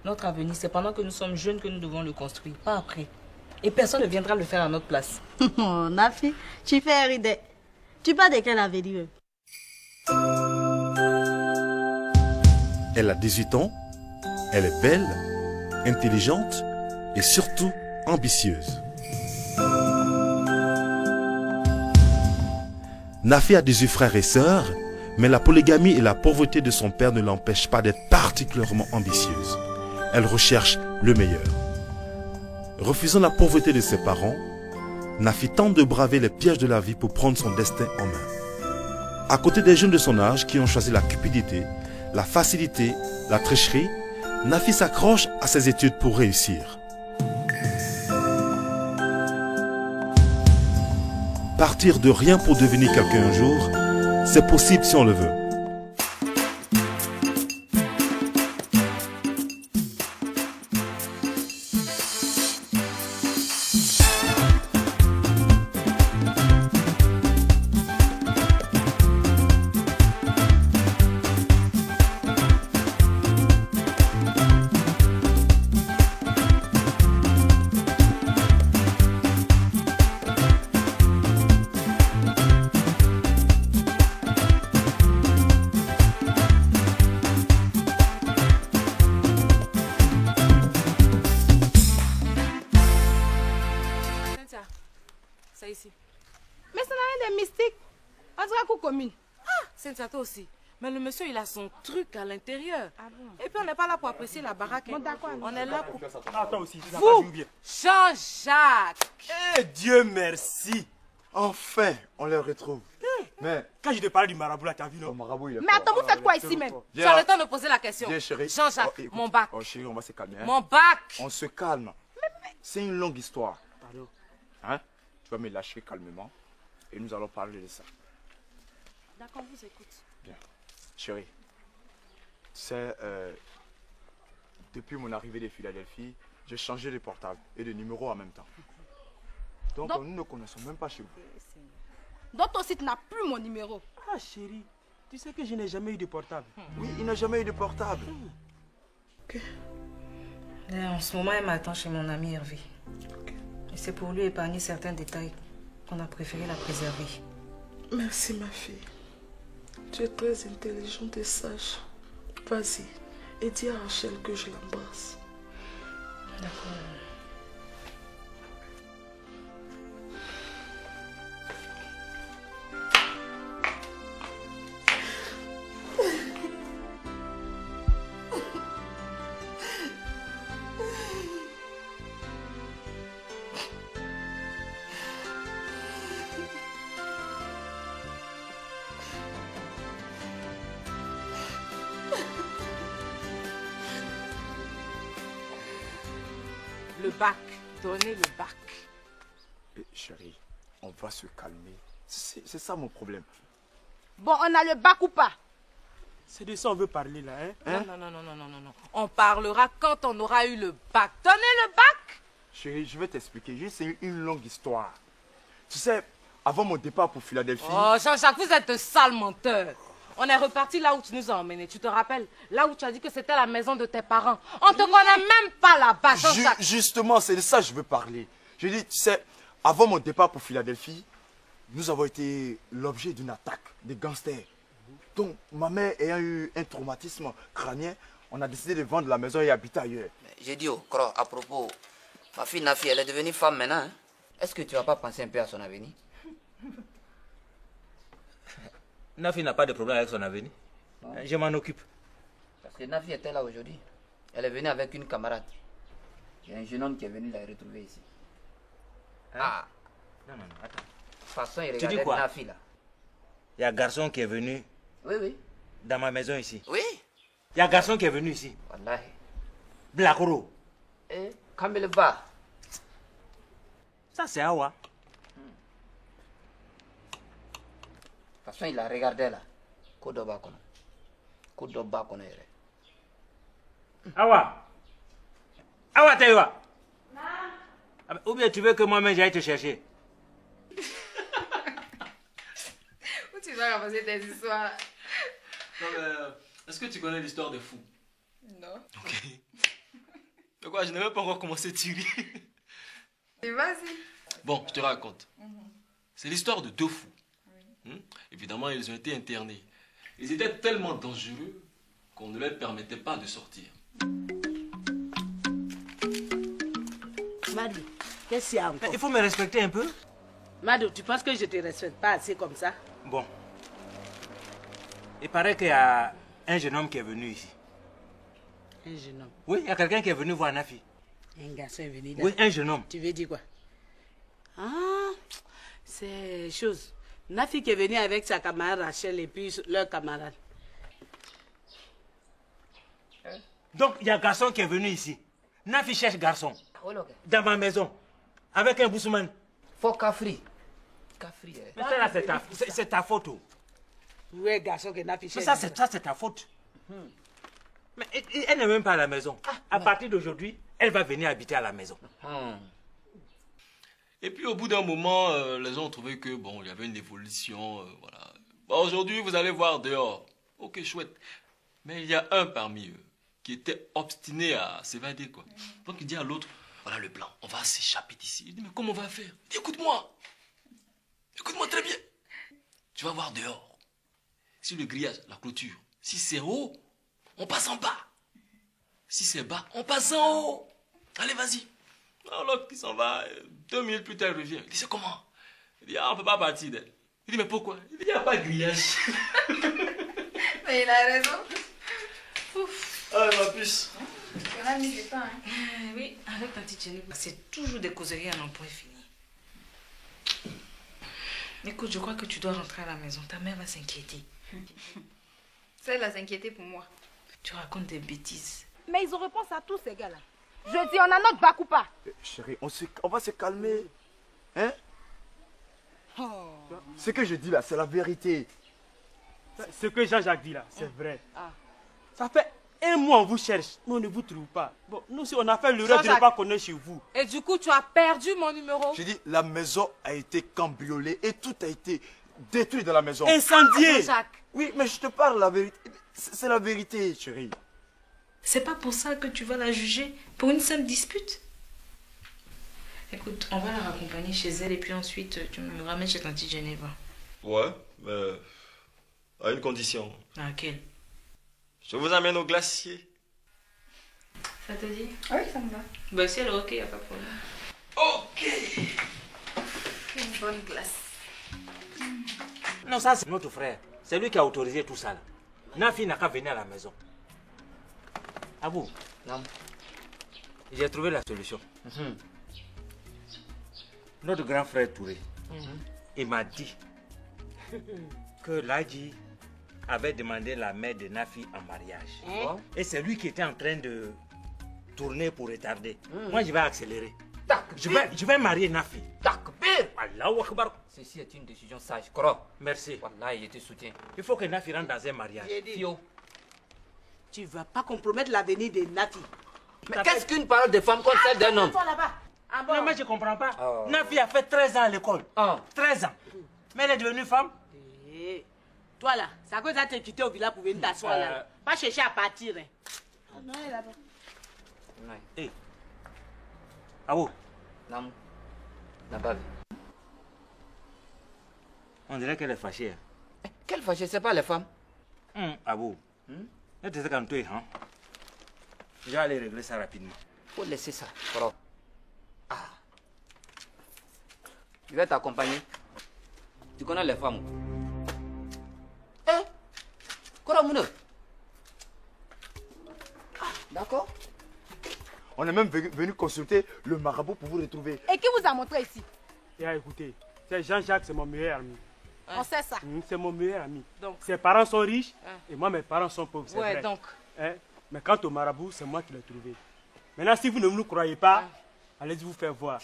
Notre avenir, c'est pendant que nous sommes jeunes que nous devons le construire, pas après. Et personne ne viendra le faire à notre place. Oh, Nafi, tu fais rire. Tu parles de quel avenir? Elle a 18 ans, elle est belle, intelligente et surtout ambitieuse. Nafi a 18 frères et sœurs, mais la polygamie et la pauvreté de son père ne l'empêchent pas d'être particulièrement ambitieuse. Elle recherche le meilleur. Refusant la pauvreté de ses parents, Nafi tente de braver les pièges de la vie pour prendre son destin en main. À côté des jeunes de son âge qui ont choisi la cupidité, la facilité, la tricherie, Nafi s'accroche à ses études pour réussir. Partir de rien pour devenir quelqu'un un jour, c'est possible si on le veut. C'est ici. Mais ça n'a rien de mystique. On dirait qu'on commune. Ah, Cynthia, toi aussi. Mais le monsieur, il a son truc à l'intérieur. Ah bon? Et puis on n'est pas là pour apprécier la baraque. Bon, d'accord. On est là pour... Attends aussi. Vous, Jean-Jacques. Eh, Dieu merci. Enfin, on les retrouve. Mais Quand je te parlais du marabout là, tu as vu, non? le marabout, il est Mais attends, vous faites quoi ici même? Tu as le temps de poser la question. Viens, chérie. Jean-Jacques, Oh, écoute. mon bac. Oh, chérie, on va se calmer. Hein? Mon bac. On se calme. C'est une longue histoire. Hein? Tu vas me lâcher calmement et nous allons parler de ça. D'accord, on vous écoute. Bien. Chérie, tu sais, depuis mon arrivée de Philadelphie, j'ai changé de portable et de numéro en même temps. Donc, nous ne connaissons même pas chez vous. Donc toi aussi, tu n'as plus mon numéro. Ah, chérie, tu sais que je n'ai jamais eu de portable. Oui, il n'a jamais eu de portable. En ce moment, elle m'attend chez mon ami Hervé. Et c'est pour lui épargner certains détails qu'on a préféré la préserver. Merci ma fille. Tu es très intelligente et sage. Vas-y et dis à Rachel que je l'embrasse. D'accord. Le bac. Donnez le bac. Et, chérie, on va se calmer. C'est ça mon problème. Bon, on a le bac ou pas? C'est de ça on veut parler là, hein? Non. On parlera quand on aura eu le bac. Donnez le bac. Chérie, je vais t'expliquer. C'est une longue histoire. Tu sais, avant mon départ pour Philadelphie... Oh, Jean-Jacques, vous êtes un sale menteur. On est reparti là où tu nous as emmenés. Tu te rappelles? Là où tu as dit que c'était la maison de tes parents. On te connaît même pas là-bas, Jean-Jacques. Justement, c'est de ça que je veux parler. Je dis, tu sais, avant mon départ pour Philadelphie, nous avons été l'objet d'une attaque des gangsters. Donc, ma mère ayant eu un traumatisme crânien, on a décidé de vendre la maison et habiter ailleurs. J'ai dit au Cro, à propos, ma fille Nafi, elle est devenue femme maintenant. Hein? Est-ce que tu vas pas penser un peu à son avenir? Nafi n'a pas de problème avec son avenir. Je m'en occupe. Parce que Nafi était là aujourd'hui. Elle est venue avec une camarade. Il y a un jeune homme qui est venu la retrouver ici. Hein? Ah. Non, attends. De toute façon, il Tu dis regardait quoi? Nafi là. Il y a un garçon qui est venu Oui. dans ma maison ici. Oui. Il y a un garçon qui est venu ici. Wallahi. Blakoro. Eh, Kamel Ba. Ça, c'est Awa. De toute façon, il a regardé là. Kodoba kono. Kodoba kono yere. Awa. Awa, Taïwa. Ou bien tu veux que moi-même j'aille te chercher? Où tu vas ramasser tes histoires? Est-ce que tu connais l'histoire de fou? Non. Ok. De quoi? Je n'ai même pas encore commencé à tirer. Vas-y. Bon, je te raconte. C'est l'histoire de deux fous. Évidemment, ils ont été internés. Ils étaient tellement dangereux qu'on ne leur permettait pas de sortir. Mado, qu'est-ce qu'il y a encore? Il faut me respecter un peu. Mado, tu penses que je te respecte pas assez comme ça? Bon. Il paraît qu'il y a un jeune homme qui est venu ici. Un jeune homme? Oui, il y a quelqu'un qui est venu voir Nafi. Un garçon est venu là? Oui, un jeune homme. Tu veux dire quoi? Ah, c'est chose. Nafi qui est venu avec sa camarade Rachel et puis leur camarade. Donc, il y a un garçon qui est venu ici. Nafi cherche garçon. Dans ma maison. Avec un boussoumane. Faut Kafri. Kafri, Mais ça, là, c'est ta faute. Oui, garçon que Nafi cherche. Mais ça, c'est ta faute. Mais elle n'est même pas à la maison. À partir d'aujourd'hui, elle va venir habiter à la maison. Et puis au bout d'un moment, les gens ont trouvé que bon, il y avait une évolution, voilà. Bon, aujourd'hui, vous allez voir dehors. Ok, chouette. Mais il y a un parmi eux qui était obstiné à s'évader, quoi. Donc il dit à l'autre, voilà le plan, on va s'échapper d'ici. Il dit, mais comment on va faire? Il dit, écoute-moi. Écoute-moi très bien. Tu vas voir dehors. Si le grillage, la clôture, si c'est haut, on passe en bas. Si c'est bas, on passe en haut. Allez, vas-y. Alors l'autre qui s'en va, 2 minutes plus tard, il revient. Il dit, c'est comment? Il dit, ah, on ne peut pas partir d'elle. Il dit, mais pourquoi? Il dit, il n'y a pas de grillage. Mais il a raison. Ouf. Ah, ma puce. On a mis du temps, hein. Oui, avec ta petite Jenny, c'est toujours des causeries à n'en point fini. Écoute, je crois que tu dois rentrer à la maison. Ta mère va s'inquiéter. Ça, elle va s'inquiéter pour moi. Tu racontes des bêtises. Mais ils ont réponse à tous ces gars-là. Je dis, on a notre bac ou pas? Chérie, on va se calmer. Hein? Ce que je dis là, c'est la vérité. Ce que Jean-Jacques dit là, c'est vrai. Ça fait 1 mois on vous cherche, mais on ne vous trouve pas. Bon, nous aussi, on a fait l'erreur de ne pas connaître chez vous. Et du coup, tu as perdu mon numéro? J'ai dit, la maison a été cambriolée et tout a été détruit dans la maison. Incendié! Jean-Jacques. Oui, mais je te parle la vérité. C'est la vérité, chérie. C'est pas pour ça que tu vas la juger pour une simple dispute. Écoute, on va la raccompagner chez elle et puis ensuite tu me ramènes chez tante Geneva. Ouais, mais à une condition. À quelle? Je vous amène au glacier. Ça te dit? Oui, ça me va. Bah si elle est ok, y a pas de problème. Ok. Une bonne glace. Non, ça c'est notre frère. C'est lui qui a autorisé tout ça là. Nafi n'a qu'à venir à la maison. Abou, j'ai trouvé la solution. Notre grand frère Touré, il m'a dit que Ladji avait demandé la mère de Nafi en mariage. Et c'est lui qui était en train de tourner pour retarder. Moi, je vais accélérer. Je vais marier Nafi. Allahu Akbar. Ceci est une décision sage. Koro. Merci. Wallah, je te soutiens. Il faut que Nafi rentre dans un mariage. Fio. Tu ne vas pas compromettre l'avenir de Nafi. Mais qu'est-ce qu'une parole de femme contre celle d'un homme? Non, mais je ne comprends pas. Nafi a fait 13 ans à l'école. 13 ans. Mais elle est devenue femme. Toi là, c'est à cause de te quitter au village pour venir t'asseoir là. Pas chercher à partir. Hein. Non, elle est là-bas. Hé. Abou. Non. N'a pas vu. On dirait qu'elle est fâchée. Quelle fâchée? C'est pas les femmes. Abou. Elle te dit quand tu es, hein? Je vais aller régler ça rapidement. Faut laisser ça. Koro. Je vais t'accompagner. Tu connais les femmes? Koro Moune. D'accord. On est même venu consulter le marabout pour vous retrouver. Et qui vous a montré ici? Écoutez, c'est Jean-Jacques, c'est mon meilleur ami. On sait ça. C'est mon meilleur ami. Donc. Ses parents sont riches et moi, mes parents sont pauvres. C'est vrai. Donc. Mais quant au marabout, c'est moi qui l'ai trouvé. Maintenant, si vous ne nous croyez pas, allez-y vous faire voir.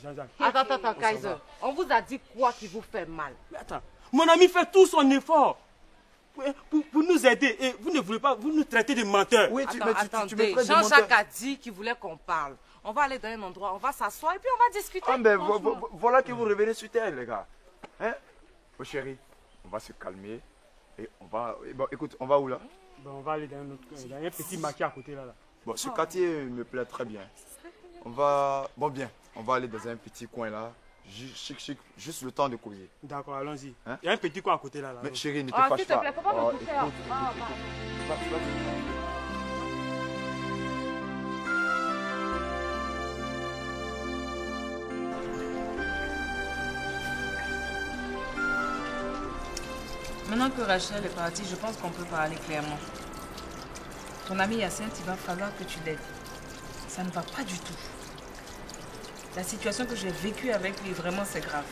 Jean-Jacques. Attends, Kaiser. On vous a dit quoi qui vous fait mal? Mais attends, mon ami fait tout son effort pour nous aider et vous ne voulez pas, vous nous traitez de menteurs. Oui, attendez, Jean-Jacques a dit qu'il voulait qu'on parle. On va aller dans un endroit, on va s'asseoir et puis on va discuter. Ah, mais voilà que vous revenez sur terre, les gars. Hein? Oh chérie, on va se calmer et on va... Bon, écoute, on va où là? On va aller dans un petit marché à côté là. Bon, ce quartier me plaît très bien. On va... Bon, bien. On va aller dans un petit coin là. Chic, juste le temps de causer. D'accord, allons-y. Hein? Il y a un petit coin à côté là. Mais chérie, ne te fâche pas. S'il te plaît, faut pas me toucher. Maintenant que Rachel est partie, je pense qu'on peut parler clairement. Ton ami Hyacinthe, il va falloir que tu l'aides. Ça ne va pas du tout. La situation que j'ai vécue avec lui, vraiment, c'est grave.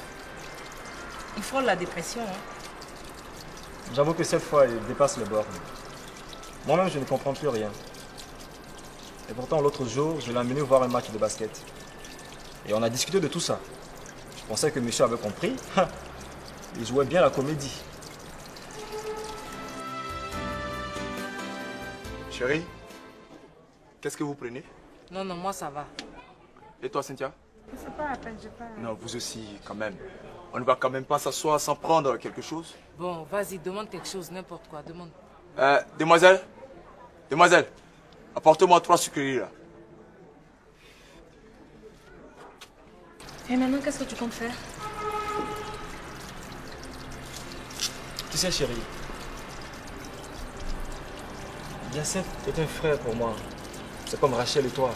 Il frôle la dépression. Hein. J'avoue que cette fois, il dépasse le bord. Moi-même, je ne comprends plus rien. Et pourtant, l'autre jour, je l'ai amené voir un match de basket. Et on a discuté de tout ça. Je pensais que monsieur avait compris. Il jouait bien la comédie. Chérie, qu'est-ce que vous prenez? Non, moi ça va. Et toi, Cynthia? C'est pas la peine, je parle. Non, vous aussi, quand même. On ne va quand même pas s'asseoir sans prendre quelque chose. Bon, vas-y, demande quelque chose, n'importe quoi, demande. Demoiselle, apporte-moi 3 sucreries là. Et maintenant, qu'est-ce que tu comptes faire? Tu sais, chérie, Hyacinthe est un frère pour moi. C'est comme Rachel et toi.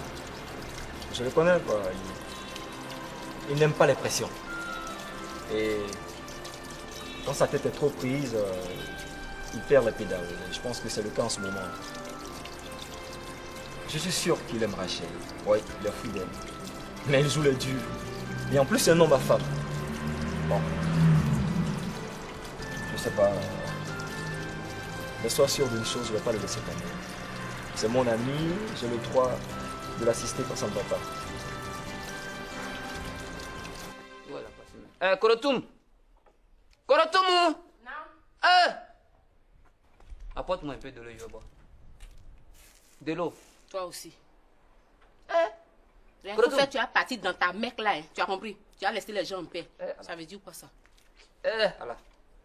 Je le connais, quoi. Il n'aime pas les pressions. Et quand sa tête est trop prise, il perd les pédales. Je pense que c'est le cas en ce moment. Je suis sûr qu'il aime Rachel. Oui, il est fidèle. Mais il joue le dur. Et en plus, c'est un homme à femme. Bon. Je sais pas. Mais sois sûr d'une chose, je ne vais pas le laisser tomber. C'est mon ami, j'ai le droit de l'assister quand ça ne va pas. Korotoum! Korotoum! Non. Apporte-moi un peu de l'eau, je bois. De l'eau. Toi aussi. Rien que fait, tu as parti dans ta mec là, hein. Tu as compris? Tu as laissé les gens en paix. Ça veut dire quoi ça? Alors.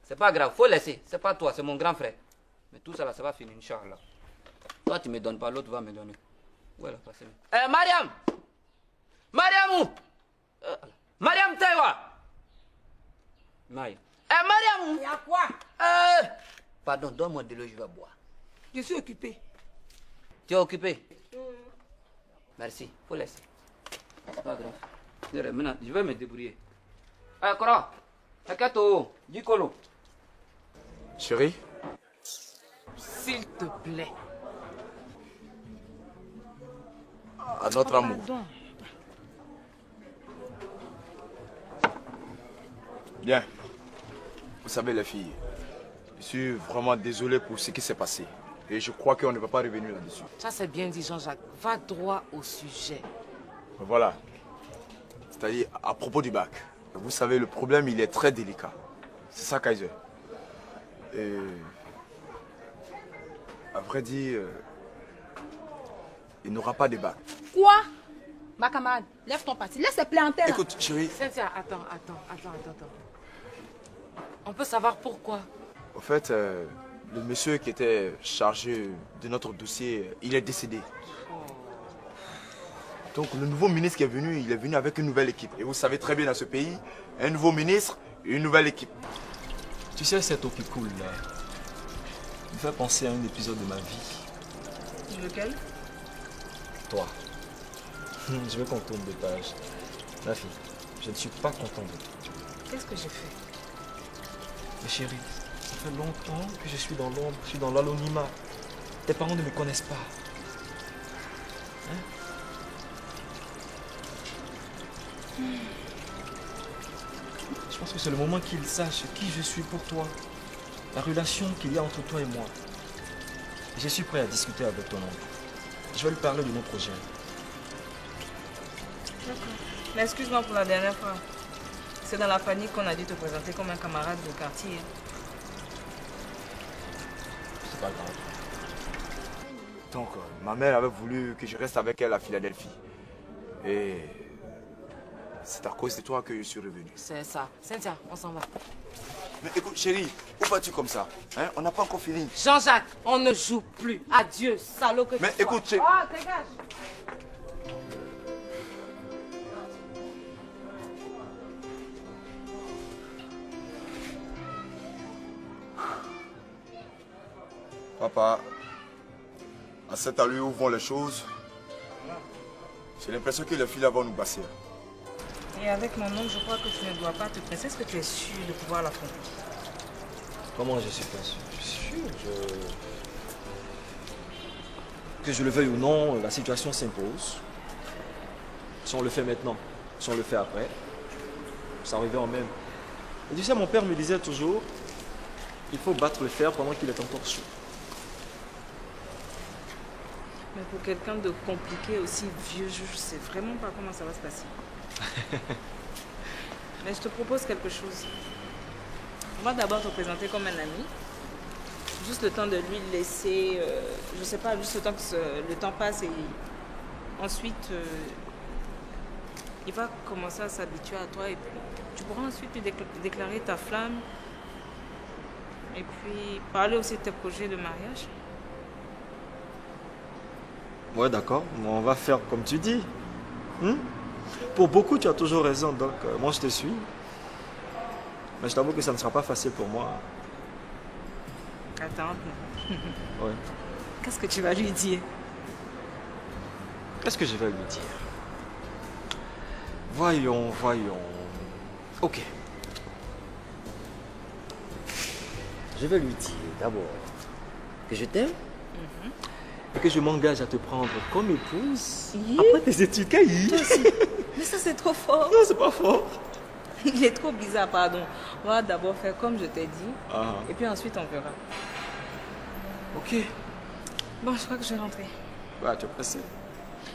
C'est pas grave, faut laisser. C'est pas toi, c'est mon grand frère. Mais tout ça là, ça va finir, Inch'Allah. Toi, tu me donnes pas, l'autre va me donner. Voilà, passez. Mariam! Mariam! Mariam Taïwa! Maï. Mariam! Il y a quoi? Pardon, donne-moi de l'eau, je vais boire. Je suis occupée. Tu es occupé? Merci, faut laisser. C'est pas grave. Maintenant, je vais me débrouiller. Kora, Akato, Dikolo. Chérie? S'il te plaît. À notre amour. Bien. Vous savez les filles, je suis vraiment désolé pour ce qui s'est passé. Et je crois qu'on ne va pas revenir là-dessus. Ça c'est bien dit Jean-Jacques. Va droit au sujet. Voilà. C'est-à-dire à propos du bac. Vous savez, le problème il est très délicat. C'est ça, Kaiser. Et à vrai dire, il n'aura pas de bac. Quoi? Ma camarade, lève ton parti. Laisse les planter là. Écoute, chérie. Cynthia, attends. On peut savoir pourquoi? Au fait, le monsieur qui était chargé de notre dossier, il est décédé. Donc le nouveau ministre qui est venu, il est venu avec une nouvelle équipe. Et vous savez très bien dans ce pays, un nouveau ministre, une nouvelle équipe. Tu sais, cette eau qui coule là, me fait penser à un épisode de ma vie. Lequel? Toi. Je veux qu'on tourne de page. Ma fille, je ne suis pas content de toi. Qu'est-ce que j'ai fait? Mais chérie, ça fait longtemps que je suis dans l'ombre, je suis dans l'anonymat. Tes parents ne me connaissent pas. Hein? Je pense que c'est le moment qu'ils sachent qui je suis pour toi. La relation qu'il y a entre toi et moi. Je suis prêt à discuter avec ton oncle. Je vais lui parler de nos projets. D'accord. Mais excuse-moi pour la dernière fois. C'est dans la panique qu'on a dû te présenter comme un camarade de quartier. C'est pas grave. Donc, ma mère avait voulu que je reste avec elle à Philadelphie. Et c'est à cause de toi que je suis revenu. C'est ça. Cynthia, on s'en va. Mais écoute, chérie, où vas-tu comme ça hein? On n'a pas encore fini. Jean-Jacques, on ne joue plus. Adieu, salaud que tu sois. Mais écoute, chérie. Oh, dégage. Papa, à cette allure où vont les choses, j'ai l'impression que les filles là vont nous basser. Et avec mon oncle, je crois que tu ne dois pas te presser. Est-ce que tu es sûr de pouvoir l'affronter? Comment je suis pas sûr? Je suis sûr. Que je le veuille ou non, la situation s'impose. Si on le fait maintenant, si on le fait après, ça revient en même. Et tu sais, mon père me disait toujours, il faut battre le fer pendant qu'il est encore chaud. Mais pour quelqu'un de compliqué, aussi vieux, je ne sais vraiment pas comment ça va se passer. Mais je te propose quelque chose. On va d'abord te présenter comme un ami. Juste le temps de lui laisser, je sais pas, juste le temps que le temps passe et ensuite il va commencer à s'habituer à toi et puis tu pourras ensuite lui déclarer ta flamme et puis parler aussi de tes projets de mariage. Ouais, d'accord, on va faire comme tu dis. Pour beaucoup, tu as toujours raison, donc moi je te suis. Mais je t'avoue que ça ne sera pas facile pour moi. Attends. Ouais. Qu'est-ce que tu vas lui dire? Qu'est-ce que je vais lui dire? Voyons. Ok. Je vais lui dire d'abord que je t'aime et que je m'engage à te prendre comme épouse après tes études. Toi aussi. Mais ça c'est trop fort. Non, c'est pas fort. Il est trop bizarre, pardon. On va d'abord faire comme je t'ai dit et puis ensuite on verra. Ok. Bon, je crois que je vais rentrer. Ouais, tu es pressé.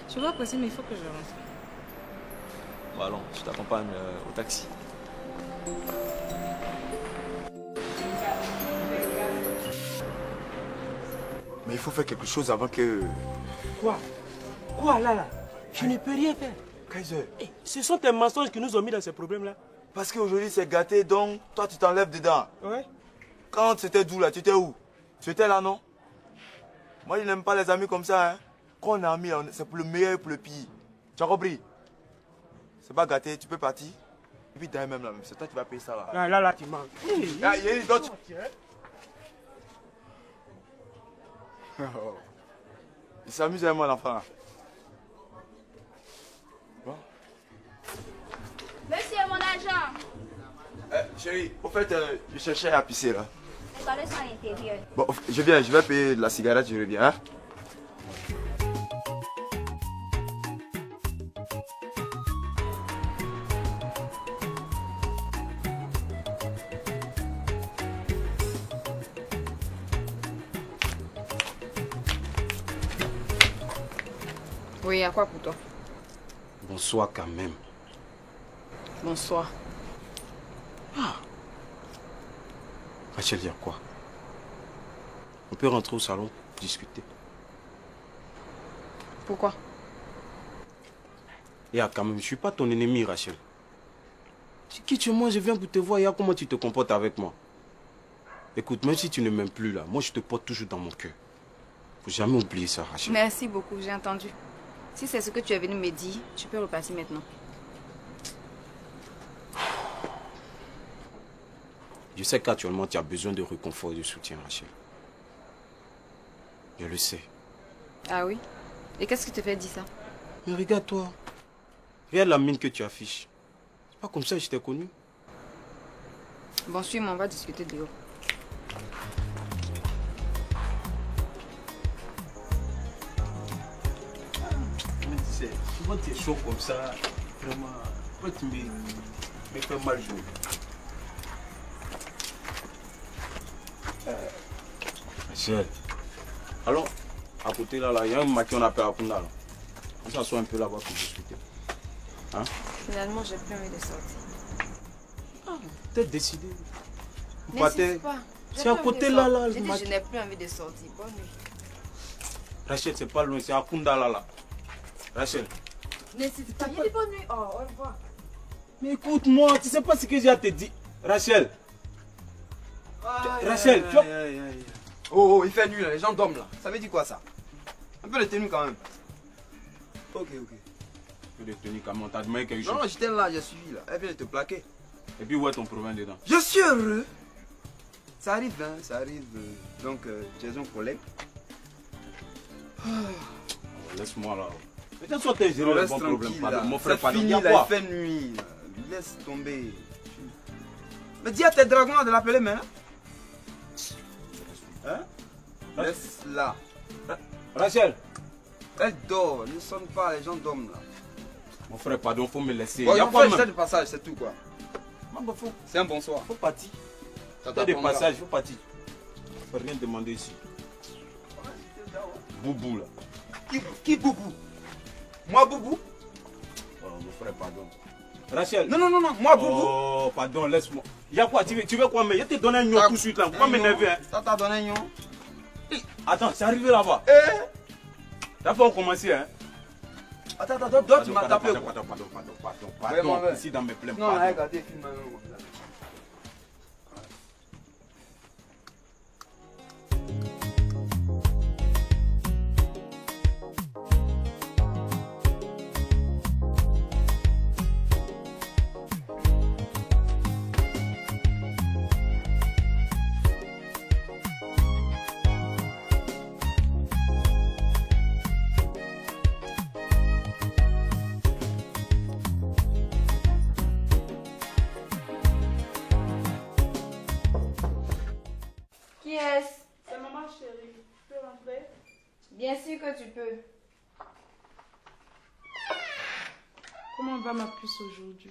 Je suis pas pressée, mais il faut que je rentre. Bon, allons, je t'accompagne au taxi. Mais il faut faire quelque chose avant que... Quoi là? Je ne peux rien faire. Kaiser. Ce sont tes mensonges qui nous ont mis dans ces problèmes-là. Parce qu'aujourd'hui c'est gâté, donc toi tu t'enlèves dedans. Ouais. Quand c'était doux là, tu étais où? Tu étais là, non? Moi je n'aime pas les amis comme ça. Hein. Quand on est amis, c'est pour le meilleur et pour le pire. Tu as compris? C'est pas gâté, tu peux partir. Et puis d'ailleurs même là, c'est toi qui vas payer ça là. Là, tu manques. Il s'amuse avec moi l'enfant là. Bon. Monsieur, mon agent. Chérie, au fait, je cherchais à pisser là. Les toilettes sont à l'intérieur. Bon, je viens, je vais payer de la cigarette, je reviens. Hein? Oui, à quoi pour toi? Bonsoir quand même. Bonsoir. Rachel, il y a quoi? On peut rentrer au salon, discuter. Pourquoi? Et quand même, je ne suis pas ton ennemi, Rachel. Tu quittes chez moi, je viens pour te voir, et comment tu te comportes avec moi. Écoute, même si tu ne m'aimes plus là, moi je te porte toujours dans mon cœur. Faut jamais oublier ça, Rachel. Merci beaucoup, j'ai entendu. Si c'est ce que tu es venu me dire, tu peux repartir maintenant. Je sais qu'actuellement tu as besoin de réconfort et de soutien, Rachel. Je le sais. Ah oui? Et qu'est-ce qui te fait dire ça? Mais regarde-toi. Regarde la mine que tu affiches. C'est pas comme ça que je t'ai connu. Bon, suis-moi, on va discuter dehors. Souvent tu es chaud comme ça, vraiment, pourquoi tu me fais mal jouer? Rachel, alors, à côté là, il y a un maquis qu'on appelle Akunda là. On s'assoit un peu là-bas pour discuter. Hein? Finalement, j'ai plus envie de sortir. Ah, t'es décidé. N'insiste pas. C'est à côté là, là. J'ai dit je n'ai plus envie de sortir. Bonne nuit. Rachel, c'est pas loin, c'est Akunda là. Rachel. N'insiste pas. J'ai dit bonne nuit. Oh, au revoir. Mais écoute-moi, tu sais pas ce que j'ai à te dire. Rachel. Rachel, tu vois. Oh, il fait nuit là, les gens dorment là. Ça veut dire quoi ça? Un peu de tenue quand même. Ok. Un peu de tenue quand même, on t'a demandé quelque chose. Non, j'étais là, j'ai suivi là. Elle vient de te plaquer. Et puis où est ton problème dedans? Je suis heureux. Ça arrive, hein, ça arrive. Donc, tu es un collègue. Laisse-moi là. Mais toi, t'es géré le bon problème. Mon frère, c'est fini là, il fait nuit. Laisse tomber. Mais dis à tes dragons là de l'appeler maintenant. Hein? Laisse-la. Rachel. Elle dort, ne sonne pas, les gens dorment là. Mon frère, pardon, faut me laisser. Bon, mon frère, j'étais de passage, c'est tout quoi. C'est un bonsoir. Faut partir. T'as des passages, faut partir. Faut rien demander ici. Boubou là. Qui Boubou? Moi Boubou? Oh mon frère, pardon. Rachel. Non, moi Boubou. Oh, pardon, laisse-moi. Y'a quoi? Tu veux quoi? Mais je t'ai donné un gnon tout de suite là. Pourquoi m'énerver? Hein? Ça t'a donné un gnon? Attends, c'est arrivé là-bas. T'as pas commencé, hein? Attends, toi tu m'as tapé. Pardon. Ici dans mes plaies. Non, regardez, filme. Qui est-ce? C'est maman chérie. Tu peux rentrer? Bien sûr que tu peux. Comment va ma puce aujourd'hui?